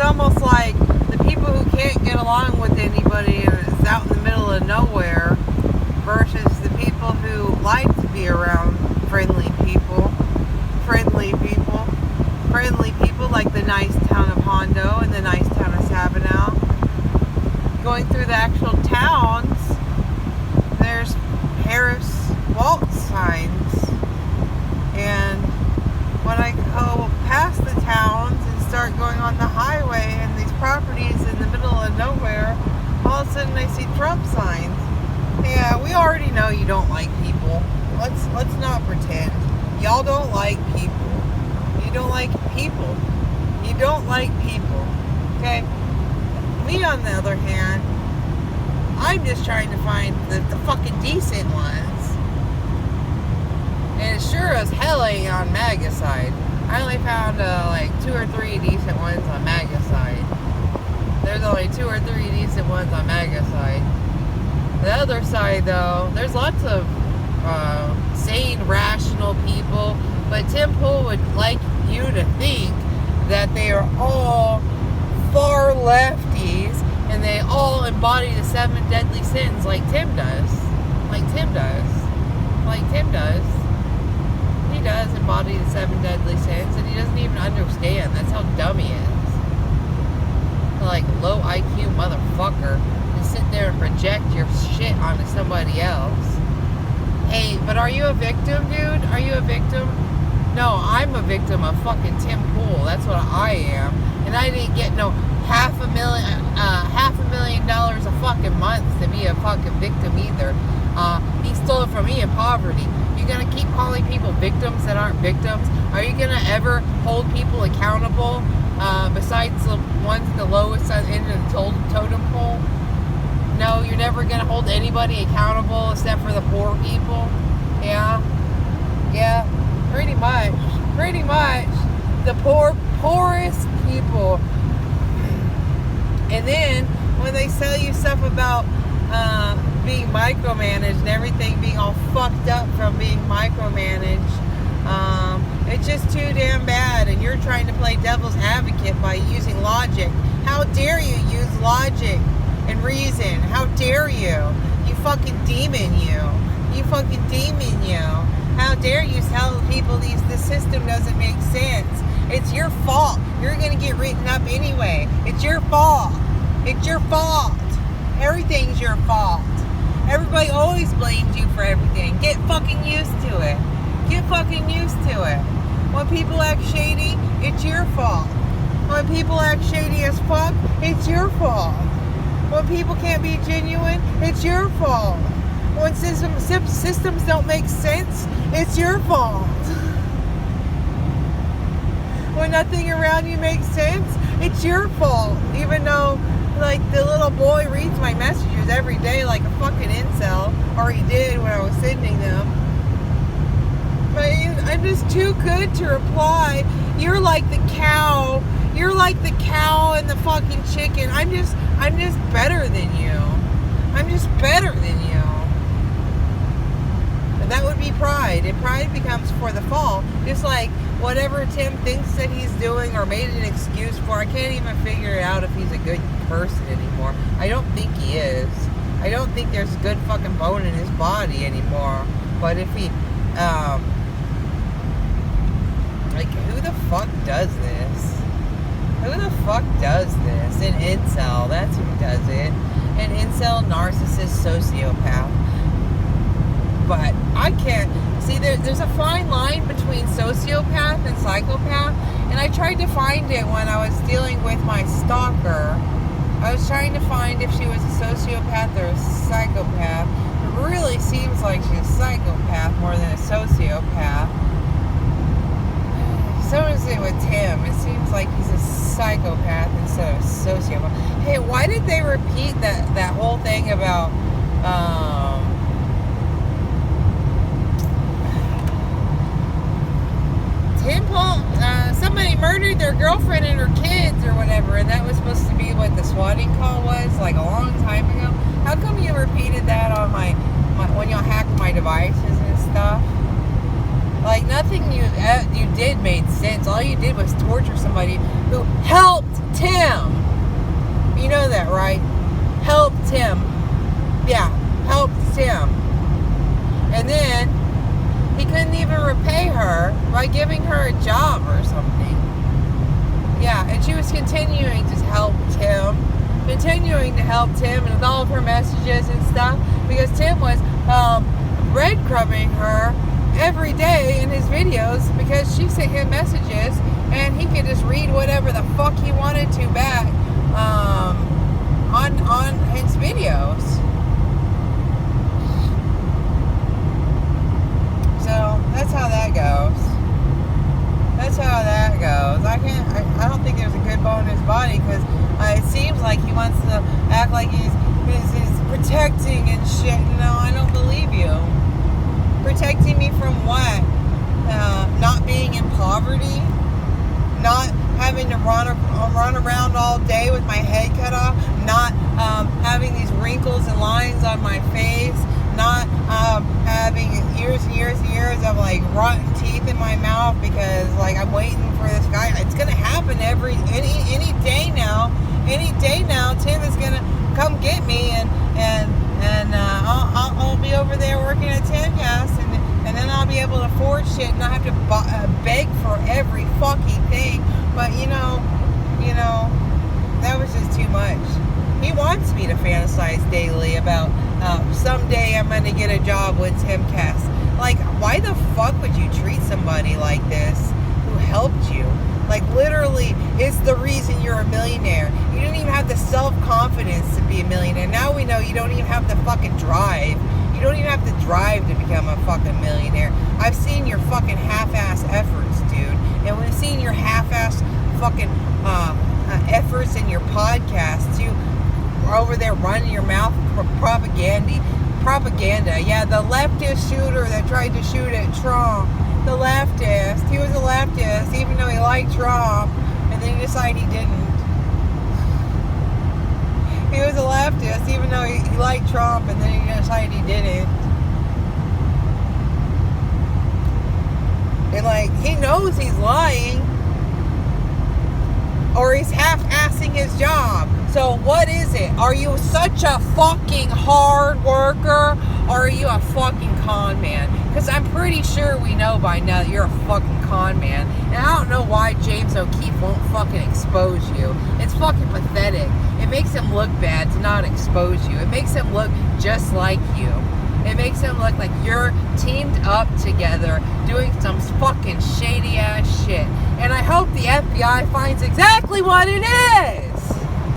almost like the people who can't get along with anybody and is out in the middle of nowhere versus the people who like to be around friendly people like the nice town of Hondo and the nice town of Sabinal. Going through the actual towns, there's Harris Waltz signs, and when I go past the towns and start going on the highway and these properties in the middle of nowhere, all of a sudden I see Trump signs. Yeah, we already know you don't like people. Let's not pretend. Y'all don't like people. You don't like people. You don't like people. Okay? Me, on the other hand, I'm just trying to find the fucking decent ones. And it sure as hell ain't on MAGA side. I only found like 2 or 3 decent ones on MAGA side. There's only 2 or 3 decent ones on MAGA side. The other side, though, there's lots of sane, rational people, but Tim Pool would like you to think that they are all far lefties and they all embody the 7 deadly sins like Tim does. He does embody the 7 deadly sins, and he doesn't even understand. That's how dumb he is. Like, low IQ motherfucker. Sit there and project your shit onto somebody else. Hey, but are you a victim, dude? Are you a victim? No, I'm a victim of fucking Tim Pool. That's what I am. And I didn't get no $500,000 a fucking month to be a fucking victim either. He stole it from me in poverty. You're gonna keep calling people victims that aren't victims? Are you gonna ever hold people accountable besides the ones at the lowest end of the totem pole? No, you're never going to hold anybody accountable except for the poor people. Yeah, pretty much. The poorest people. And then when they sell you stuff about being micromanaged and everything being all fucked up from being micromanaged, it's just too damn bad. And you're trying to play devil's advocate by using logic. How dare you use logic and reason? How dare you? You fucking demon, you. How dare you tell people the system doesn't make sense? It's your fault. You're gonna get written up anyway. It's your fault. Everything's your fault. Everybody always blames you for everything. Get fucking used to it. When people act shady, it's your fault. When people act shady as fuck, it's your fault. When people can't be genuine, it's your fault. When systems don't make sense, it's your fault. When nothing around you makes sense, it's your fault. Even though, like, the little boy reads my messages every day like a fucking incel, or he did when I was sending them. But I'm just too good to reply. You're like the cow. You're like the cow and the fucking chicken. I'm just better than you. And that would be pride. And pride becomes for the fall. Just like whatever Tim thinks that he's doing or made an excuse for, I can't even figure out if he's a good person anymore. I don't think he is. I don't think there's good fucking bone in his body anymore. But if he, like, who the fuck does this? An incel, that's who does it. An incel, narcissist, sociopath. But I can't, see, there's a fine line between sociopath and psychopath, and I tried to find it when I was dealing with my stalker. I was trying to find if she was a sociopath or a psychopath. It really seems like she's a psychopath more than a sociopath. So is it with Tim. It seems like he's a psychopath instead of a sociopath. Hey, why did they repeat that whole thing about Tim Pool? Somebody murdered their girlfriend and her kids or whatever, and that was supposed to be what the swatting call was, like a long time ago. How come you repeated that on my when y'all hacked my devices and stuff? Like, nothing you did made sense. All you did was torture somebody who helped Tim. And then he couldn't even repay her by giving her a job or something. Yeah, and she was continuing to help Tim and with all of her messages and stuff, because Tim was breadcrumbing her every day in his videos, because she sent him messages and he could just read whatever the fuck he wanted to back on his videos. So that's how that goes. I don't think there's a good bone in his body, because it seems like he wants to act like he's protecting and shit. No, I don't believe you. Protecting me from what? Not being in poverty? Not having to run around all day with my head cut off? Not having these wrinkles and lines on my face? Not having years and years and years of like rotten teeth in my mouth because like I'm waiting for this guy. It's gonna happen any day now. Any day now, Tim is gonna come get me, and I'll be over there working at Timcast, and then I'll be able to afford shit and not have to beg for every fucking thing. But you know, that was just too much. He wants me to fantasize daily about someday I'm going to get a job with Timcast. Like, why the fuck would you treat somebody like this who helped you? Like, literally, it's the reason you're a millionaire. You didn't even have the self-confidence to be a millionaire. Now we know you don't even have the fucking drive. You don't even have the drive to become a fucking millionaire. I've seen your fucking half-ass efforts, dude. And we've seen your half-ass fucking efforts in your podcast. You were over there running your mouth for propaganda. Yeah, the leftist shooter that tried to shoot at Trump. The leftist. He was a leftist, even though he liked Trump. And then he decided he didn't. He was a leftist, even though he liked Trump, and then he decided he didn't. And like, he knows he's lying, or he's half-assing his job. So what is it? Are you such a fucking hard worker, or are you a fucking con man? Because I'm pretty sure we know by now that you're a fucking con man. And I don't know why James O'Keefe won't fucking expose you. It's fucking pathetic. It makes him look bad to not expose you. It makes him look just like you. It makes him look like you're teamed up together doing some fucking shady ass shit. And I hope the FBI finds exactly what it is.